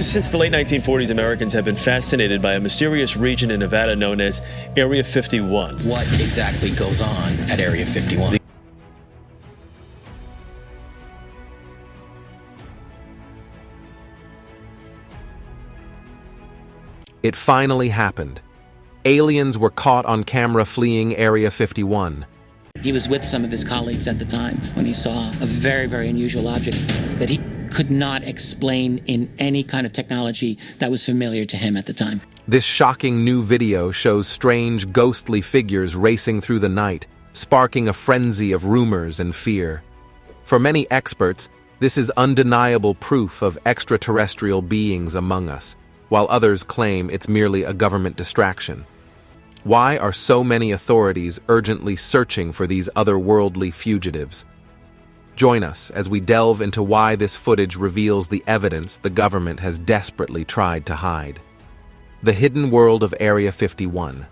Since the late 1940s, Americans have been fascinated by a mysterious region in Nevada known as Area 51. What exactly goes on at Area 51? It finally happened. Aliens were caught on camera fleeing Area 51. He was with some of his colleagues at the time when he saw a very, very unusual object that he could not explain in any kind of technology that was familiar to him at the time. This shocking new video shows strange, ghostly figures racing through the night, sparking a frenzy of rumors and fear. For many experts, this is undeniable proof of extraterrestrial beings among us, while others claim it's merely a government distraction. Why are so many authorities urgently searching for these otherworldly fugitives? Join us as we delve into why this footage reveals the evidence the government has desperately tried to hide. The hidden world of Area 51.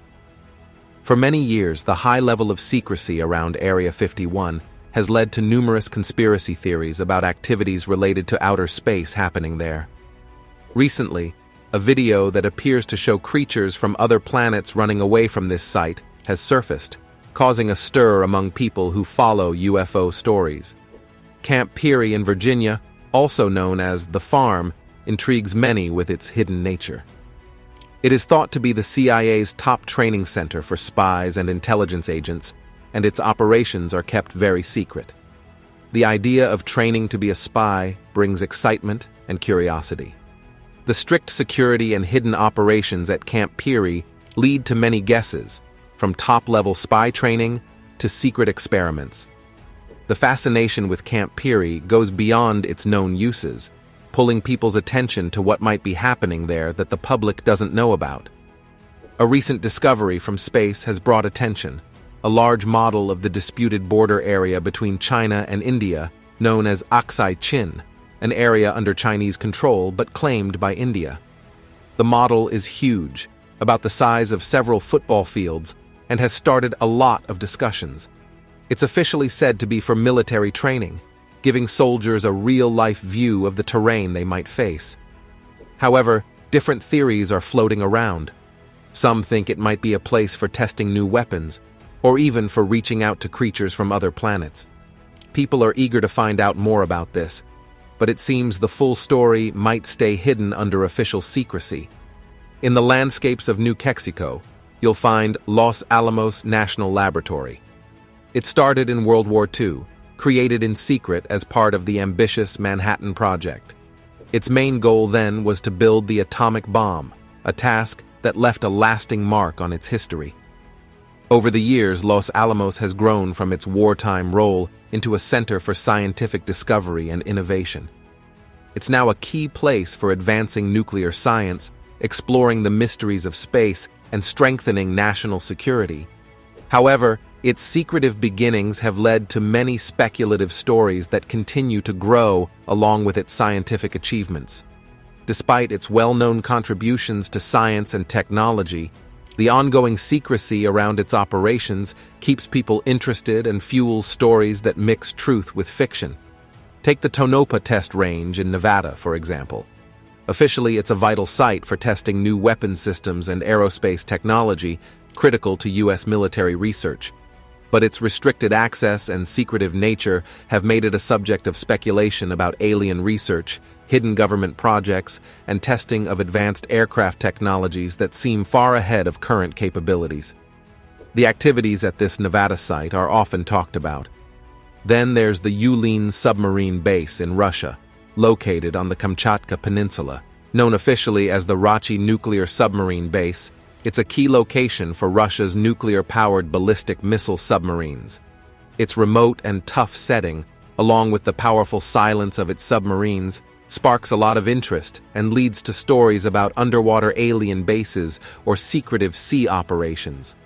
For many years, the high level of secrecy around Area 51 has led to numerous conspiracy theories about activities related to outer space happening there. Recently, a video that appears to show creatures from other planets running away from this site has surfaced, causing a stir among people who follow UFO stories. Camp Peary in Virginia, also known as The Farm, intrigues many with its hidden nature. It is thought to be the CIA's top training center for spies and intelligence agents, and its operations are kept very secret. The idea of training to be a spy brings excitement and curiosity. The strict security and hidden operations at Camp Peary lead to many guesses, from top-level spy training to secret experiments. The fascination with Camp Peary goes beyond its known uses, pulling people's attention to what might be happening there that the public doesn't know about. A recent discovery from space has brought attention: a large model of the disputed border area between China and India, known as Aksai Chin, an area under Chinese control but claimed by India. The model is huge, about the size of several football fields, and has started a lot of discussions. It's officially said to be for military training, giving soldiers a real-life view of the terrain they might face. However, different theories are floating around. Some think it might be a place for testing new weapons, or even for reaching out to creatures from other planets. People are eager to find out more about this, but it seems the full story might stay hidden under official secrecy. In the landscapes of New Mexico, you'll find Los Alamos National Laboratory. It started in World War II, created in secret as part of the ambitious Manhattan Project. Its main goal then was to build the atomic bomb, a task that left a lasting mark on its history. Over the years, Los Alamos has grown from its wartime role into a center for scientific discovery and innovation. It's now a key place for advancing nuclear science, exploring the mysteries of space, and strengthening national security. However, its secretive beginnings have led to many speculative stories that continue to grow along with its scientific achievements. Despite its well-known contributions to science and technology, the ongoing secrecy around its operations keeps people interested and fuels stories that mix truth with fiction. Take the Tonopah Test Range in Nevada, for example. Officially, it's a vital site for testing new weapon systems and aerospace technology critical to U.S. military research. But its restricted access and secretive nature have made it a subject of speculation about alien research, hidden government projects, and testing of advanced aircraft technologies that seem far ahead of current capabilities. The activities at this Nevada site are often talked about. Then there's the Yulin submarine base in Russia, located on the Kamchatka Peninsula. Known officially as the Rachi nuclear submarine base, it's a key location for Russia's nuclear-powered ballistic missile submarines. Its remote and tough setting, along with the powerful silence of its submarines, sparks a lot of interest and leads to stories about underwater alien bases or secretive sea operations.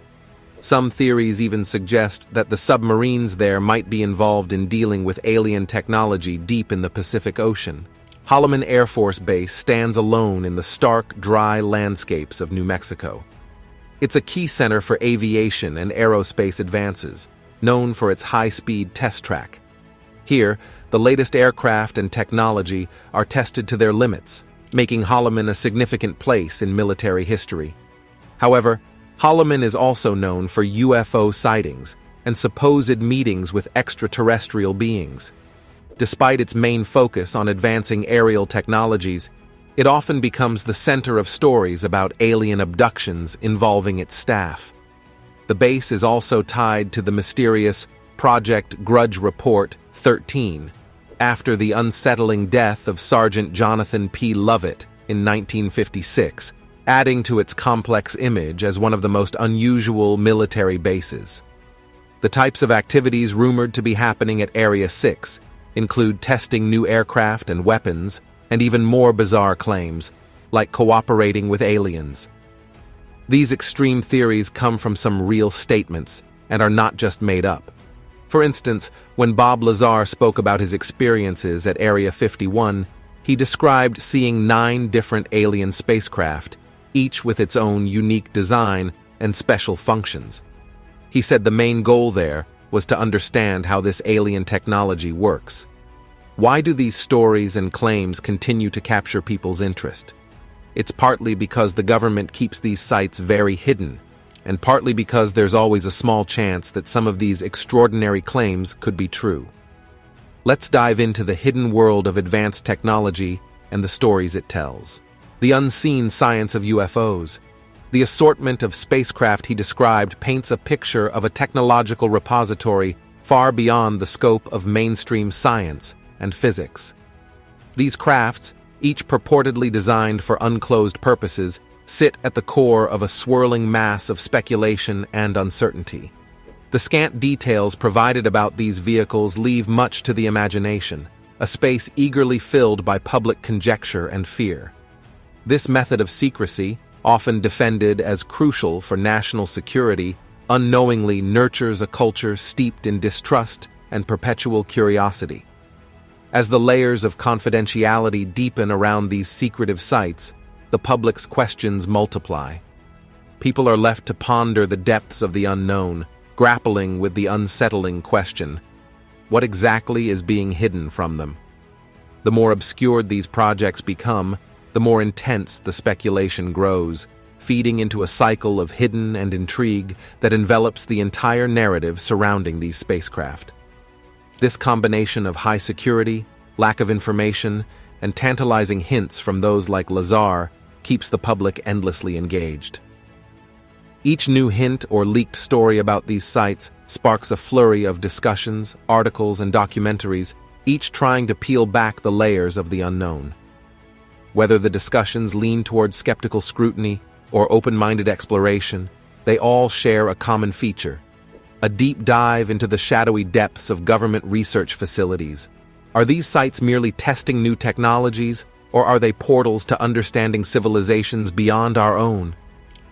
Some theories even suggest that the submarines there might be involved in dealing with alien technology deep in the Pacific Ocean. Holloman Air Force Base stands alone in the stark, dry landscapes of New Mexico. It's a key center for aviation and aerospace advances, known for its high-speed test track. Here, the latest aircraft and technology are tested to their limits, making Holloman a significant place in military history. However, Holloman is also known for UFO sightings and supposed meetings with extraterrestrial beings. Despite its main focus on advancing aerial technologies, it often becomes the center of stories about alien abductions involving its staff. The base is also tied to the mysterious Project Grudge Report 13, after the unsettling death of Sergeant Jonathan P. Lovett in 1956, adding to its complex image as one of the most unusual military bases. The types of activities rumored to be happening at Area 6 include testing new aircraft and weapons, and even more bizarre claims, like cooperating with aliens. These extreme theories come from some real statements and are not just made up. For instance, when Bob Lazar spoke about his experiences at Area 51, he described seeing 9 different alien spacecraft, each with its own unique design and special functions. He said the main goal there was to understand how this alien technology works. Why do these stories and claims continue to capture people's interest? It's partly because the government keeps these sites very hidden, and partly because there's always a small chance that some of these extraordinary claims could be true. Let's dive into the hidden world of advanced technology and the stories it tells. The unseen science of UFOs. The assortment of spacecraft he described paints a picture of a technological repository far beyond the scope of mainstream science and physics. These crafts, each purportedly designed for unclosed purposes, sit at the core of a swirling mass of speculation and uncertainty. The scant details provided about these vehicles leave much to the imagination, a space eagerly filled by public conjecture and fear. This method of secrecy, often defended as crucial for national security, unknowingly nurtures a culture steeped in distrust and perpetual curiosity. As the layers of confidentiality deepen around these secretive sites, the public's questions multiply. People are left to ponder the depths of the unknown, grappling with the unsettling question: what exactly is being hidden from them? The more obscured these projects become, the more intense the speculation grows, feeding into a cycle of hidden and intrigue that envelops the entire narrative surrounding these spacecraft. This combination of high security, lack of information, and tantalizing hints from those like Lazar keeps the public endlessly engaged. Each new hint or leaked story about these sites sparks a flurry of discussions, articles, and documentaries, each trying to peel back the layers of the unknown. Whether the discussions lean towards skeptical scrutiny or open-minded exploration, they all share a common feature: a deep dive into the shadowy depths of government research facilities. Are these sites merely testing new technologies, or are they portals to understanding civilizations beyond our own?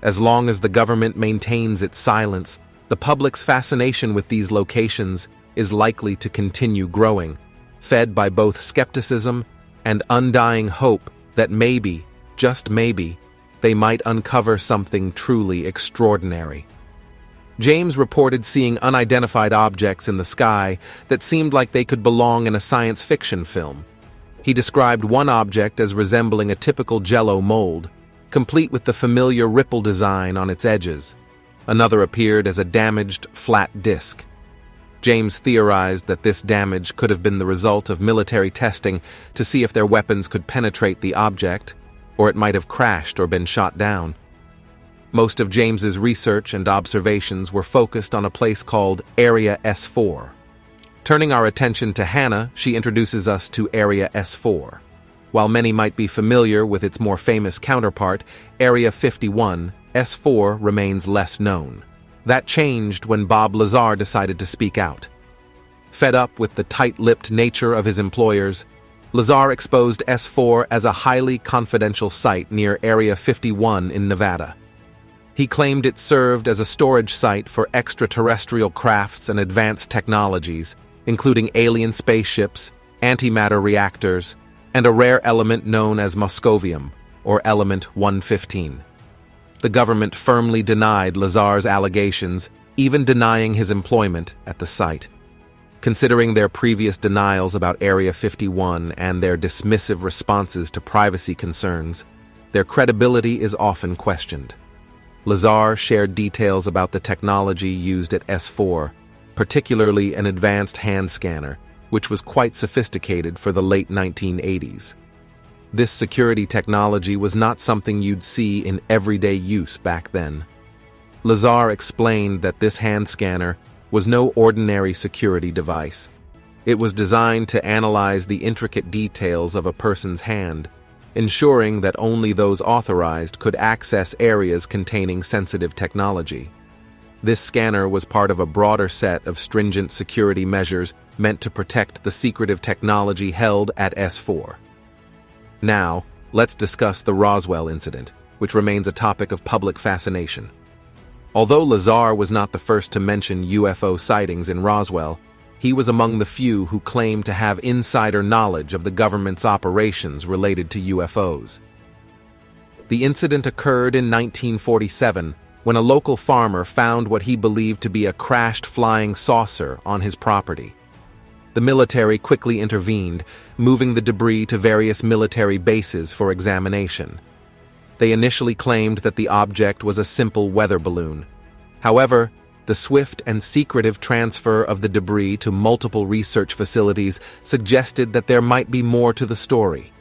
As long as the government maintains its silence, the public's fascination with these locations is likely to continue growing, fed by both skepticism and undying hope that maybe, just maybe, they might uncover something truly extraordinary. James reported seeing unidentified objects in the sky that seemed like they could belong in a science fiction film. He described one object as resembling a typical Jell-O mold, complete with the familiar ripple design on its edges. Another appeared as a damaged, flat disc. James theorized that this damage could have been the result of military testing to see if their weapons could penetrate the object, or it might have crashed or been shot down. Most of James's research and observations were focused on a place called Area S4. Turning our attention to Hannah, she introduces us to Area S4. While many might be familiar with its more famous counterpart, Area 51, S4 remains less known. That changed when Bob Lazar decided to speak out. Fed up with the tight-lipped nature of his employers, Lazar exposed S4 as a highly confidential site near Area 51 in Nevada. He claimed it served as a storage site for extraterrestrial crafts and advanced technologies, including alien spaceships, antimatter reactors, and a rare element known as moscovium, or element 115. The government firmly denied Lazar's allegations, even denying his employment at the site. Considering their previous denials about Area 51 and their dismissive responses to privacy concerns, their credibility is often questioned. Lazar shared details about the technology used at S4, particularly an advanced hand scanner, which was quite sophisticated for the late 1980s. This security technology was not something you'd see in everyday use back then. Lazar explained that this hand scanner was no ordinary security device. It was designed to analyze the intricate details of a person's hand, ensuring that only those authorized could access areas containing sensitive technology. This scanner was part of a broader set of stringent security measures meant to protect the secretive technology held at S4. Now, let's discuss the Roswell incident, which remains a topic of public fascination. Although Lazar was not the first to mention UFO sightings in Roswell, he was among the few who claimed to have insider knowledge of the government's operations related to UFOs. The incident occurred in 1947 when a local farmer found what he believed to be a crashed flying saucer on his property. The military quickly intervened, moving the debris to various military bases for examination. They initially claimed that the object was a simple weather balloon. However, the swift and secretive transfer of the debris to multiple research facilities suggested that there might be more to the story.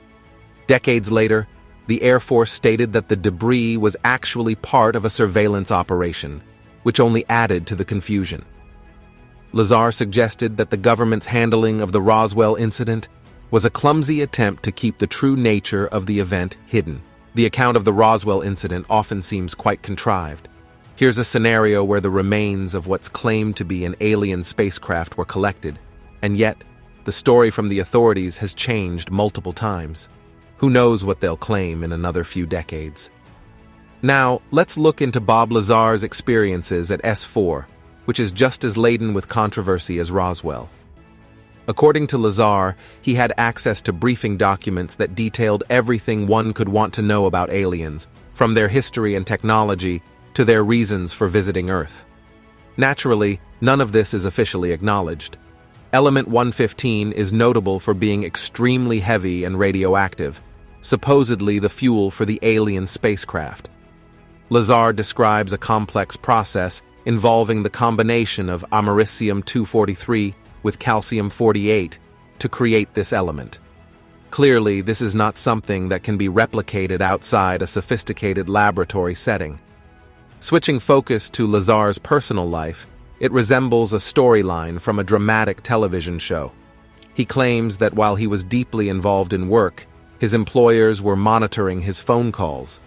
Decades later, the Air Force stated that the debris was actually part of a surveillance operation, which only added to the confusion. Lazar suggested that the government's handling of the Roswell incident was a clumsy attempt to keep the true nature of the event hidden. The account of the Roswell incident often seems quite contrived. Here's a scenario where the remains of what's claimed to be an alien spacecraft were collected, and yet, the story from the authorities has changed multiple times. Who knows what they'll claim in another few decades? Now, let's look into Bob Lazar's experiences at S4, which is just as laden with controversy as Roswell. According to Lazar, he had access to briefing documents that detailed everything one could want to know about aliens, from their history and technology to their reasons for visiting Earth. Naturally, none of this is officially acknowledged. Element 115 is notable for being extremely heavy and radioactive, supposedly the fuel for the alien spacecraft. Lazar describes a complex process involving the combination of americium-243 with calcium-48 to create this element. Clearly, this is not something that can be replicated outside a sophisticated laboratory setting. Switching focus to Lazar's personal life, it resembles a storyline from a dramatic television show. He claims that while he was deeply involved in work, his employers were monitoring his phone calls.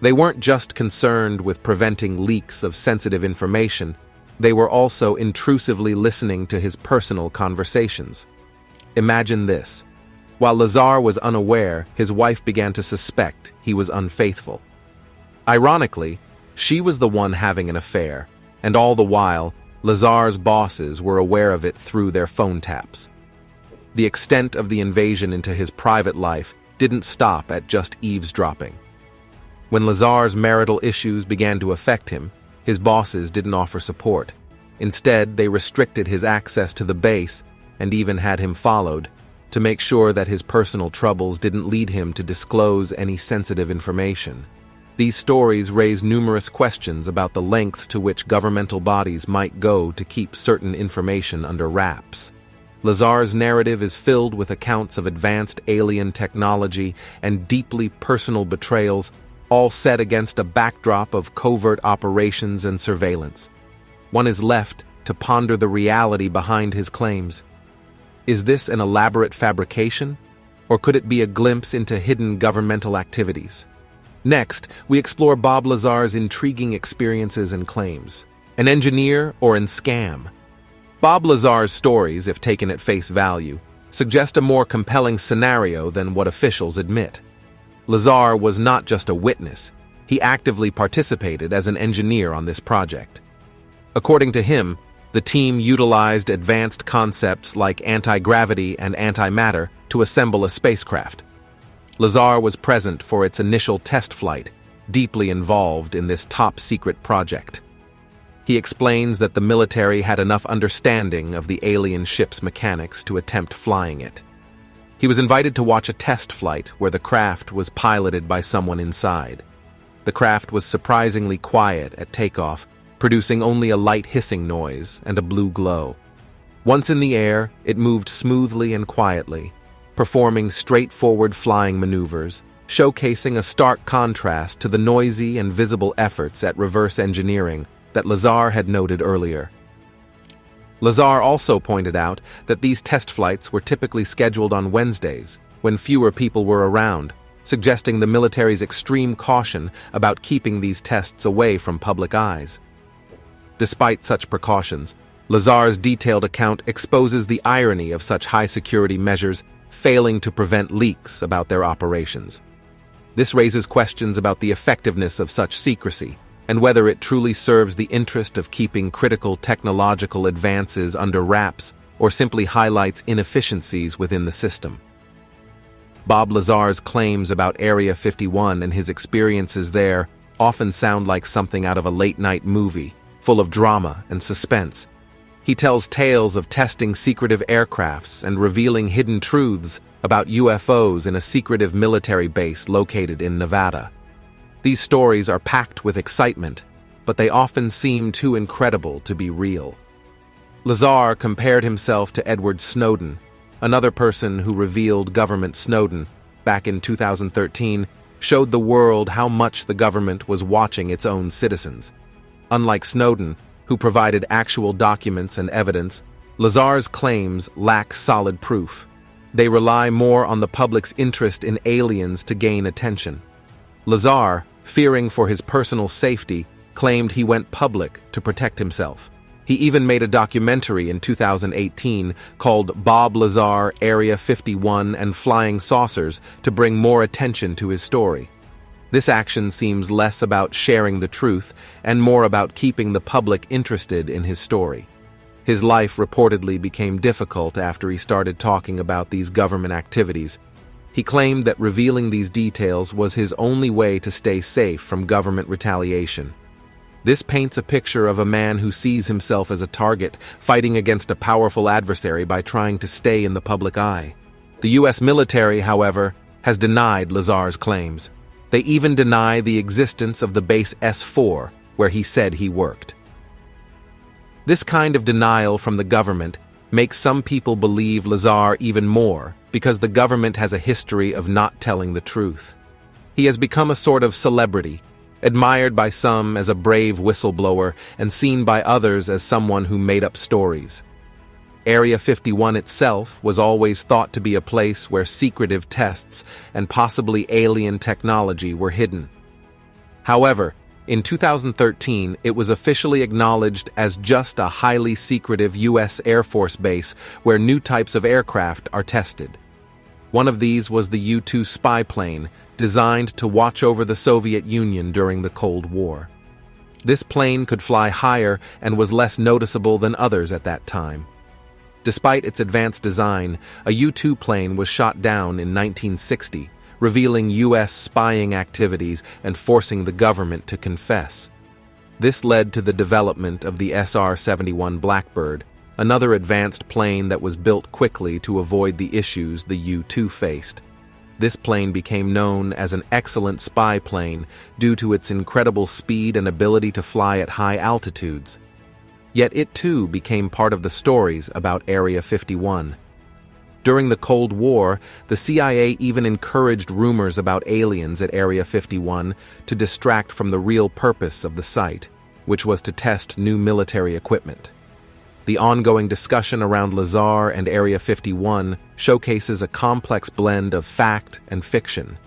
They weren't just concerned with preventing leaks of sensitive information, they were also intrusively listening to his personal conversations. Imagine this. While Lazar was unaware, his wife began to suspect he was unfaithful. Ironically, she was the one having an affair, and all the while, Lazar's bosses were aware of it through their phone taps. The extent of the invasion into his private life didn't stop at just eavesdropping. When Lazar's marital issues began to affect him, his bosses didn't offer support. Instead, they restricted his access to the base and even had him followed to make sure that his personal troubles didn't lead him to disclose any sensitive information. These stories raise numerous questions about the lengths to which governmental bodies might go to keep certain information under wraps. Lazar's narrative is filled with accounts of advanced alien technology and deeply personal betrayals, all set against a backdrop of covert operations and surveillance. One is left to ponder the reality behind his claims. Is this an elaborate fabrication, or could it be a glimpse into hidden governmental activities? Next, we explore Bob Lazar's intriguing experiences and claims. An engineer or an scam? Bob Lazar's stories, if taken at face value, suggest a more compelling scenario than what officials admit. Lazar was not just a witness, he actively participated as an engineer on this project. According to him, the team utilized advanced concepts like anti-gravity and antimatter to assemble a spacecraft. Lazar was present for its initial test flight, deeply involved in this top-secret project. He explains that the military had enough understanding of the alien ship's mechanics to attempt flying it. He was invited to watch a test flight where the craft was piloted by someone inside. The craft was surprisingly quiet at takeoff, producing only a light hissing noise and a blue glow. Once in the air, it moved smoothly and quietly, performing straightforward flying maneuvers, showcasing a stark contrast to the noisy and visible efforts at reverse engineering that Lazar had noted earlier. Lazar also pointed out that these test flights were typically scheduled on Wednesdays, when fewer people were around, suggesting the military's extreme caution about keeping these tests away from public eyes. Despite such precautions, Lazar's detailed account exposes the irony of such high-security measures failing to prevent leaks about their operations. This raises questions about the effectiveness of such secrecy, and whether it truly serves the interest of keeping critical technological advances under wraps or simply highlights inefficiencies within the system. Bob Lazar's claims about Area 51 and his experiences there often sound like something out of a late-night movie, full of drama and suspense. He tells tales of testing secretive aircrafts and revealing hidden truths about UFOs in a secretive military base located in Nevada. These stories are packed with excitement, but they often seem too incredible to be real. Lazar compared himself to Edward Snowden, another person who revealed government Snowden back in 2013, showed the world how much the government was watching its own citizens. Unlike Snowden, who provided actual documents and evidence, Lazar's claims lack solid proof. They rely more on the public's interest in aliens to gain attention. Lazar, fearing for his personal safety, claimed he went public to protect himself. He even made a documentary in 2018 called Bob Lazar, Area 51 and Flying Saucers to bring more attention to his story. This action seems less about sharing the truth and more about keeping the public interested in his story. His life reportedly became difficult after he started talking about these government activities. He claimed that revealing these details was his only way to stay safe from government retaliation. This paints a picture of a man who sees himself as a target, fighting against a powerful adversary by trying to stay in the public eye. The U.S. military, however, has denied Lazar's claims. They even deny the existence of the base S-4, where he said he worked. This kind of denial from the government makes some people believe Lazar even more because the government has a history of not telling the truth. He has become a sort of celebrity, admired by some as a brave whistleblower and seen by others as someone who made up stories. Area 51 itself was always thought to be a place where secretive tests and possibly alien technology were hidden. However, in 2013, it was officially acknowledged as just a highly secretive U.S. Air Force base where new types of aircraft are tested. One of these was the U-2 spy plane, designed to watch over the Soviet Union during the Cold War. This plane could fly higher and was less noticeable than others at that time. Despite its advanced design, a U-2 plane was shot down in 1960, revealing U.S. spying activities and forcing the government to confess. This led to the development of the SR-71 Blackbird, another advanced plane that was built quickly to avoid the issues the U-2 faced. This plane became known as an excellent spy plane due to its incredible speed and ability to fly at high altitudes. Yet it too became part of the stories about Area 51. During the Cold War, the CIA even encouraged rumors about aliens at Area 51 to distract from the real purpose of the site, which was to test new military equipment. The ongoing discussion around Lazar and Area 51 showcases a complex blend of fact and fiction.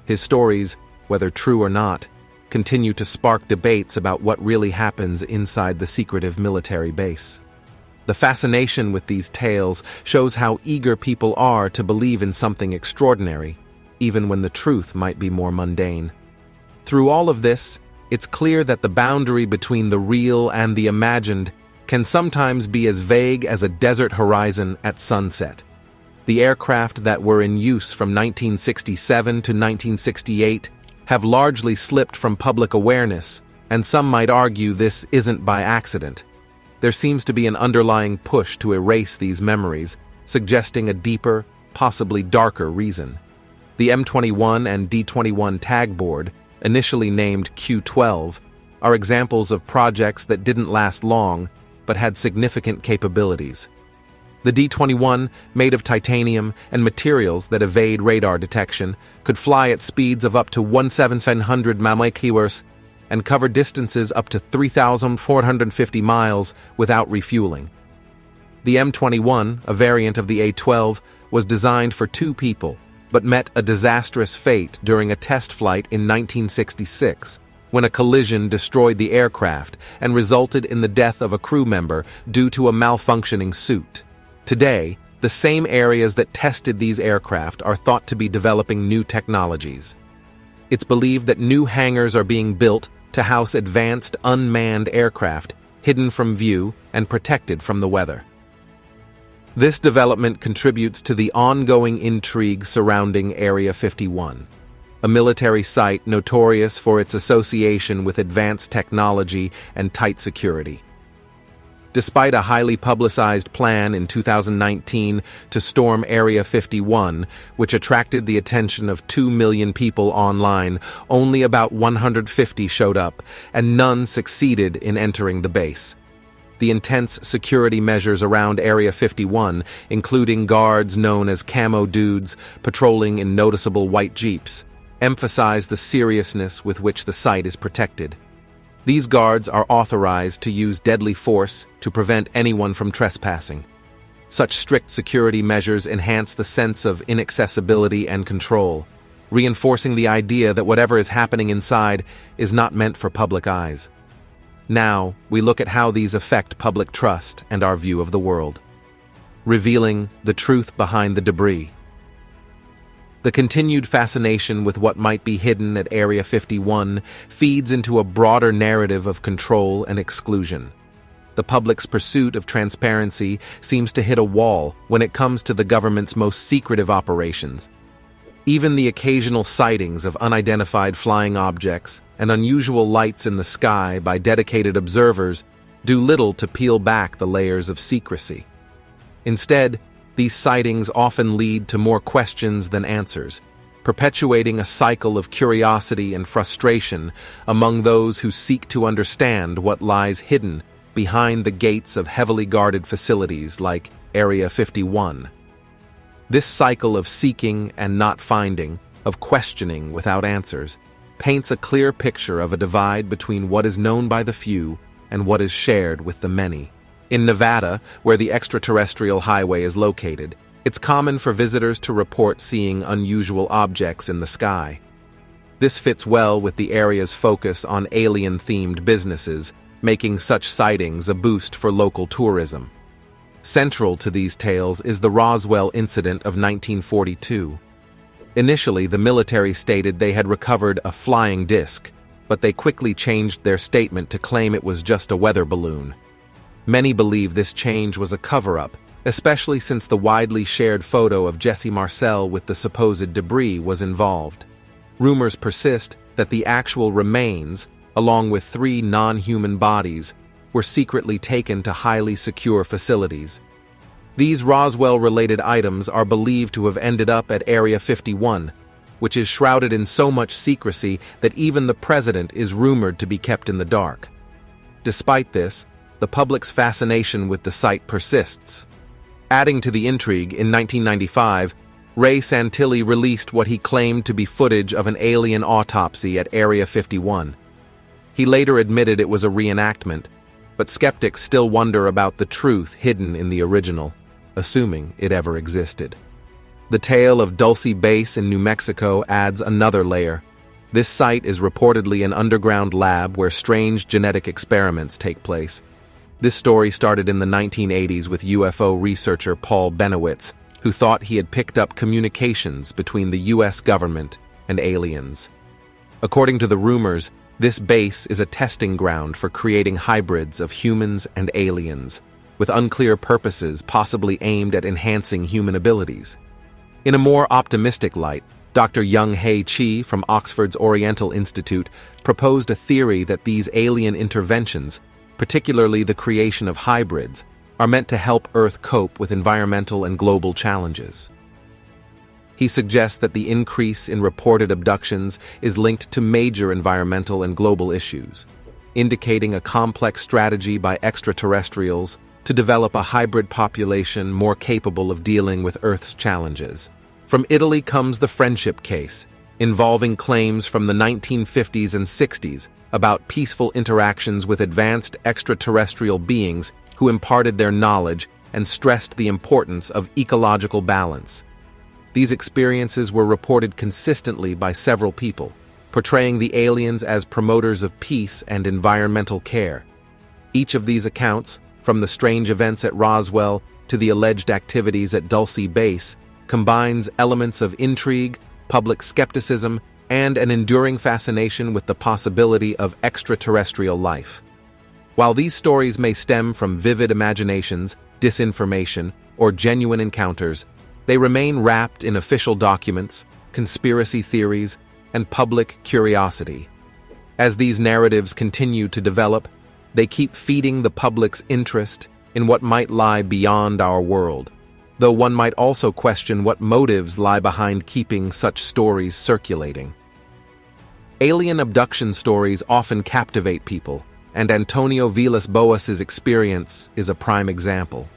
His stories, whether true or not, continue to spark debates about what really happens inside the secretive military base. The fascination with these tales shows how eager people are to believe in something extraordinary, even when the truth might be more mundane. Through all of this, it's clear that the boundary between the real and the imagined can sometimes be as vague as a desert horizon at sunset. The aircraft that were in use from 1967 to 1968 have largely slipped from public awareness, And some might argue this isn't by accident. There seems to be an underlying push to erase these memories, suggesting a deeper, possibly darker reason. The M21 and D21 tag board, initially named Q12, are examples of projects that didn't last long but had significant capabilities. The D21, made of titanium and materials that evade radar detection, could fly at speeds of up to 1,700 km and cover distances up to 3,450 miles without refueling. The M21, a variant of the A-12, was designed for 2 people, but met a disastrous fate during a test flight in 1966, when a collision destroyed the aircraft and resulted in the death of a crew member due to a malfunctioning suit. Today, the same areas that tested these aircraft are thought to be developing new technologies. It's believed that new hangars are being built to house advanced unmanned aircraft, hidden from view and protected from the weather. This development contributes to the ongoing intrigue surrounding Area 51, a military site notorious for its association with advanced technology and tight security. Despite a highly publicized plan in 2019 to storm Area 51, which attracted the attention of 2 million people online, only about 150 showed up, and none succeeded in entering the base. The intense security measures around Area 51, including guards known as Camo Dudes patrolling in noticeable white jeeps, emphasize the seriousness with which the site is protected. These guards are authorized to use deadly force to prevent anyone from trespassing. Such strict security measures enhance the sense of inaccessibility and control, reinforcing the idea that whatever is happening inside is not meant for public eyes. Now, we look at how these affect public trust and our view of the world, revealing the truth behind the debris. The continued fascination with what might be hidden at Area 51 feeds into a broader narrative of control and exclusion. The public's pursuit of transparency seems to hit a wall when it comes to the government's most secretive operations. Even the occasional sightings of unidentified flying objects and unusual lights in the sky by dedicated observers do little to peel back the layers of secrecy. Instead, these sightings often lead to more questions than answers, perpetuating a cycle of curiosity and frustration among those who seek to understand what lies hidden behind the gates of heavily guarded facilities like Area 51. This cycle of seeking and not finding, of questioning without answers, paints a clear picture of a divide between what is known by the few and what is shared with the many. In Nevada, where the extraterrestrial highway is located, it's common for visitors to report seeing unusual objects in the sky. This fits well with the area's focus on alien-themed businesses, making such sightings a boost for local tourism. Central to these tales is the Roswell incident of 1942. Initially, the military stated they had recovered a flying disc, but they quickly changed their statement to claim it was just a weather balloon. Many believe this change was a cover-up, especially since the widely shared photo of Jesse Marcel with the supposed debris was involved. Rumors persist that the actual remains, along with 3 non-human bodies, were secretly taken to highly secure facilities. These Roswell-related items are believed to have ended up at Area 51, which is shrouded in so much secrecy that even the president is rumored to be kept in the dark. Despite this, the public's fascination with the site persists. Adding to the intrigue, in 1995, Ray Santilli released what he claimed to be footage of an alien autopsy at Area 51. He later admitted it was a reenactment, but skeptics still wonder about the truth hidden in the original, assuming it ever existed. The tale of Dulce Base in New Mexico adds another layer. This site is reportedly an underground lab where strange genetic experiments take place. This story started in the 1980s with UFO researcher Paul Benowitz, who thought he had picked up communications between the U.S. government and aliens. According to the rumors, this base is a testing ground for creating hybrids of humans and aliens, with unclear purposes possibly aimed at enhancing human abilities. In a more optimistic light, Dr. Young-Hae Chi from Oxford's Oriental Institute proposed a theory that these alien interventions, particularly the creation of hybrids, are meant to help Earth cope with environmental and global challenges. He suggests that the increase in reported abductions is linked to major environmental and global issues, indicating a complex strategy by extraterrestrials to develop a hybrid population more capable of dealing with Earth's challenges. From Italy comes the friendship case, involving claims from the 1950s and 60s about peaceful interactions with advanced extraterrestrial beings who imparted their knowledge and stressed the importance of ecological balance. These experiences were reported consistently by several people, portraying the aliens as promoters of peace and environmental care. Each of these accounts, from the strange events at Roswell to the alleged activities at Dulce Base, combines elements of intrigue, public skepticism, and an enduring fascination with the possibility of extraterrestrial life. While these stories may stem from vivid imaginations, disinformation, or genuine encounters, they remain wrapped in official documents, conspiracy theories, and public curiosity. As these narratives continue to develop, they keep feeding the public's interest in what might lie beyond our world, though one might also question what motives lie behind keeping such stories circulating. Alien abduction stories often captivate people, and Antonio Villas-Boas's experience is a prime example.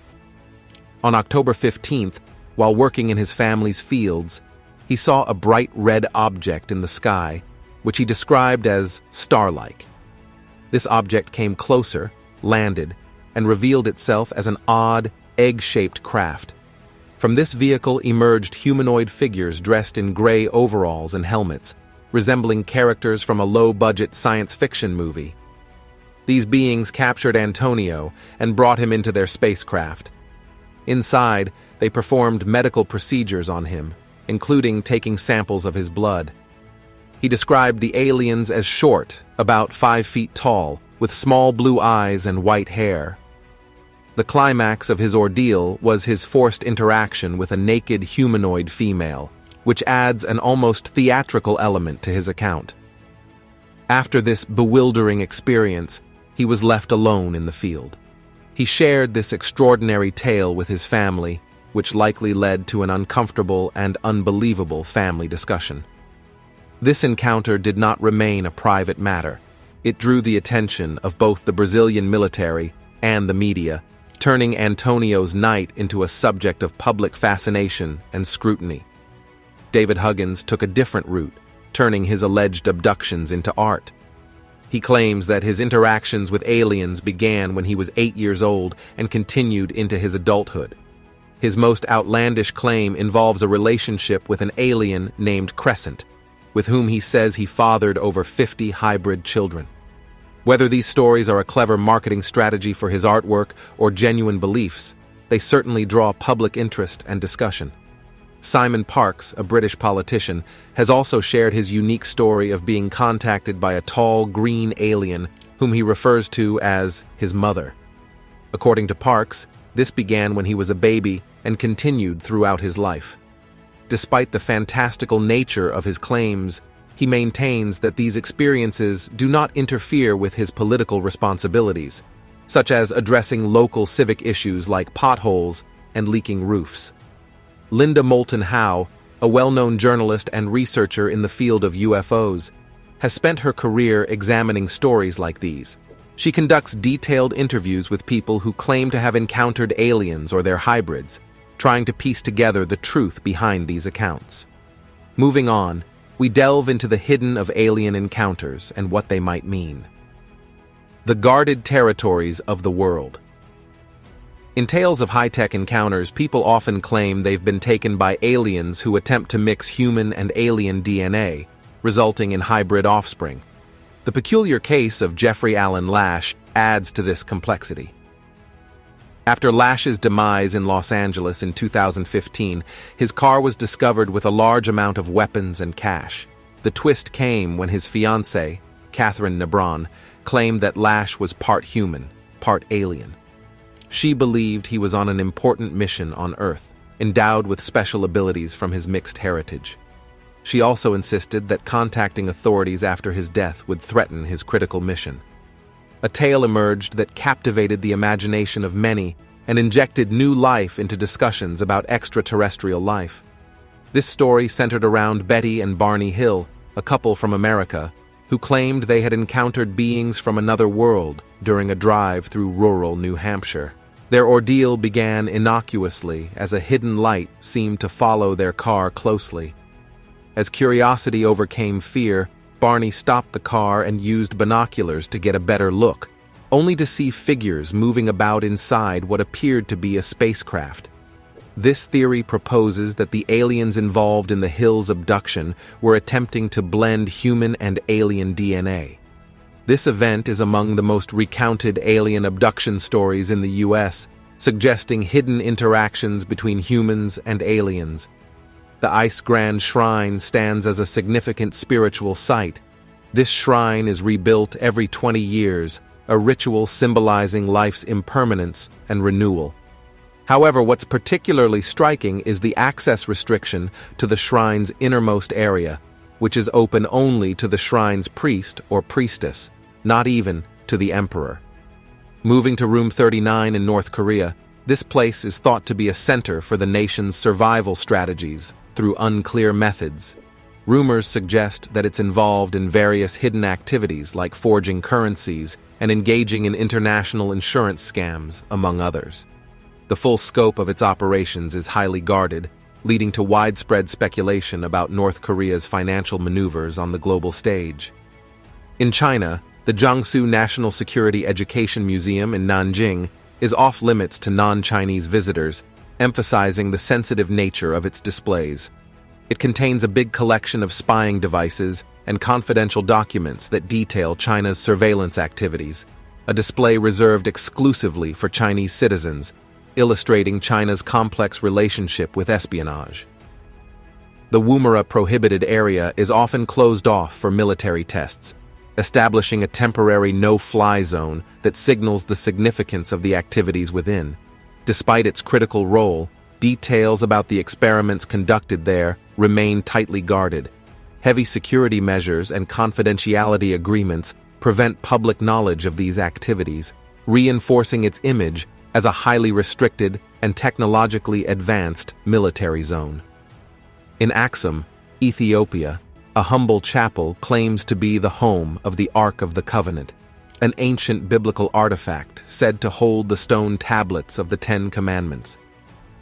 On October 15th, while working in his family's fields, he saw a bright red object in the sky, which he described as star-like. This object came closer, landed, and revealed itself as an odd, egg-shaped craft. From this vehicle emerged humanoid figures dressed in gray overalls and helmets, resembling characters from a low-budget science fiction movie. These beings captured Antonio and brought him into their spacecraft. Inside, they performed medical procedures on him, including taking samples of his blood. He described the aliens as short, about 5 feet tall, with small blue eyes and white hair. The climax of his ordeal was his forced interaction with a naked humanoid female, which adds an almost theatrical element to his account. After this bewildering experience, he was left alone in the field. He shared this extraordinary tale with his family, which likely led to an uncomfortable and unbelievable family discussion. This encounter did not remain a private matter. It drew the attention of both the Brazilian military and the media, turning Antonio's night into a subject of public fascination and scrutiny. David Huggins took a different route, turning his alleged abductions into art. He claims that his interactions with aliens began when he was 8 years old and continued into his adulthood. His most outlandish claim involves a relationship with an alien named Crescent, with whom he says he fathered over 50 hybrid children. Whether these stories are a clever marketing strategy for his artwork or genuine beliefs, they certainly draw public interest and discussion. Simon Parkes, a British politician, has also shared his unique story of being contacted by a tall, green alien whom he refers to as his mother. According to Parkes, this began when he was a baby and continued throughout his life. Despite the fantastical nature of his claims, he maintains that these experiences do not interfere with his political responsibilities, such as addressing local civic issues like potholes and leaking roofs. Linda Moulton Howe, a well-known journalist and researcher in the field of UFOs, has spent her career examining stories like these. She conducts detailed interviews with people who claim to have encountered aliens or their hybrids, trying to piece together the truth behind these accounts. Moving on, we delve into the hidden of alien encounters and what they might mean. The guarded territories of the world. In tales of high-tech encounters, people often claim they've been taken by aliens who attempt to mix human and alien DNA, resulting in hybrid offspring. The peculiar case of Jeffrey Allen Lash adds to this complexity. After Lash's demise in Los Angeles in 2015, his car was discovered with a large amount of weapons and cash. The twist came when his fiancée, Catherine Nebron, claimed that Lash was part human, part alien. She believed he was on an important mission on Earth, endowed with special abilities from his mixed heritage. She also insisted that contacting authorities after his death would threaten his critical mission. A tale emerged that captivated the imagination of many and injected new life into discussions about extraterrestrial life. This story centered around Betty and Barney Hill, a couple from America, who claimed they had encountered beings from another world during a drive through rural New Hampshire. Their ordeal began innocuously as a hidden light seemed to follow their car closely. As curiosity overcame fear, Barney stopped the car and used binoculars to get a better look, only to see figures moving about inside what appeared to be a spacecraft. This theory proposes that the aliens involved in the Hills abduction were attempting to blend human and alien DNA. This event is among the most recounted alien abduction stories in the U.S., suggesting hidden interactions between humans and aliens. The Ice Grand Shrine stands as a significant spiritual site. This shrine is rebuilt every 20 years, a ritual symbolizing life's impermanence and renewal. However, what's particularly striking is the access restriction to the shrine's innermost area, which is open only to the shrine's priest or priestess, not even to the emperor. Moving to Room 39 in North Korea, this place is thought to be a center for the nation's survival strategies through unclear methods. Rumors suggest that it's involved in various hidden activities like forging currencies and engaging in international insurance scams, among others. The full scope of its operations is highly guarded, leading to widespread speculation about North Korea's financial maneuvers on the global stage. In China, the Jiangsu National Security Education Museum in Nanjing is off-limits to non-Chinese visitors, emphasizing the sensitive nature of its displays. It contains a big collection of spying devices and confidential documents that detail China's surveillance activities, a display reserved exclusively for Chinese citizens, illustrating China's complex relationship with espionage. The Woomera prohibited area is often closed off for military tests, establishing a temporary no-fly zone that signals the significance of the activities within. Despite its critical role, details about the experiments conducted there remain tightly guarded. Heavy security measures and confidentiality agreements prevent public knowledge of these activities, reinforcing its image as a highly restricted and technologically advanced military zone. In Axum, Ethiopia, a humble chapel claims to be the home of the Ark of the Covenant, an ancient biblical artifact said to hold the stone tablets of the Ten Commandments.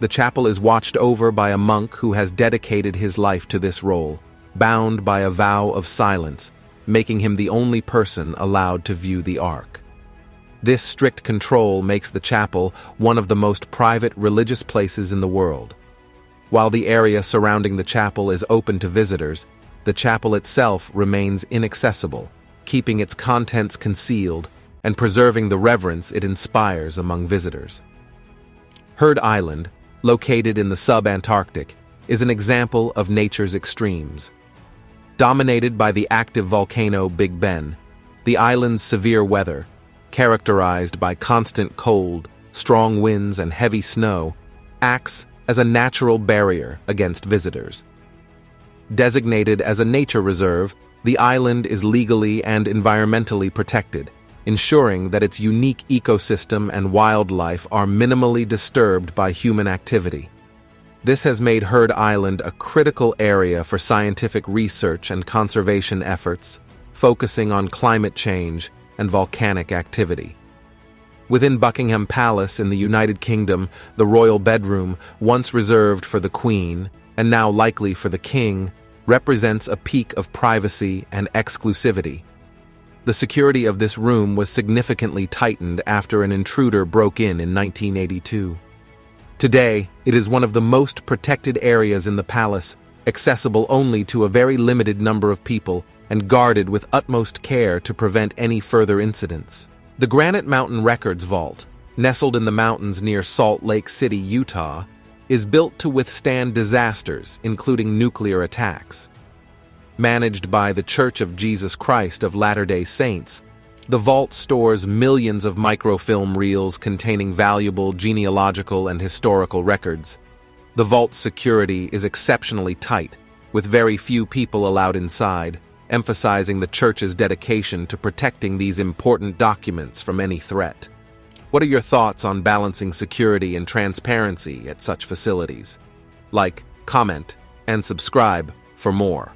The chapel is watched over by a monk who has dedicated his life to this role, bound by a vow of silence, making him the only person allowed to view the Ark. This strict control makes the chapel one of the most private religious places in the world. While the area surrounding the chapel is open to visitors, the chapel itself remains inaccessible, keeping its contents concealed and preserving the reverence it inspires among visitors. Heard Island, located in the sub-Antarctic, is an example of nature's extremes. Dominated by the active volcano Big Ben, the island's severe weather, characterized by constant cold, strong winds, and heavy snow, acts as a natural barrier against visitors. Designated as a nature reserve, the island is legally and environmentally protected, ensuring that its unique ecosystem and wildlife are minimally disturbed by human activity. This has made Heard Island a critical area for scientific research and conservation efforts, focusing on climate change and volcanic activity. Within Buckingham Palace in the United Kingdom, the royal bedroom, once reserved for the Queen and now likely for the King, represents a peak of privacy and exclusivity. The security of this room was significantly tightened after an intruder broke in 1982. Today, it is one of the most protected areas in the palace, accessible only to a very limited number of people and guarded with utmost care to prevent any further incidents. The Granite Mountain Records Vault, nestled in the mountains near Salt Lake City, Utah, is built to withstand disasters, including nuclear attacks. Managed by the Church of Jesus Christ of Latter-day Saints, the vault stores millions of microfilm reels containing valuable genealogical and historical records. The vault's security is exceptionally tight, with very few people allowed inside, emphasizing the church's dedication to protecting these important documents from any threat. What are your thoughts on balancing security and transparency at such facilities? Like, comment, and subscribe for more.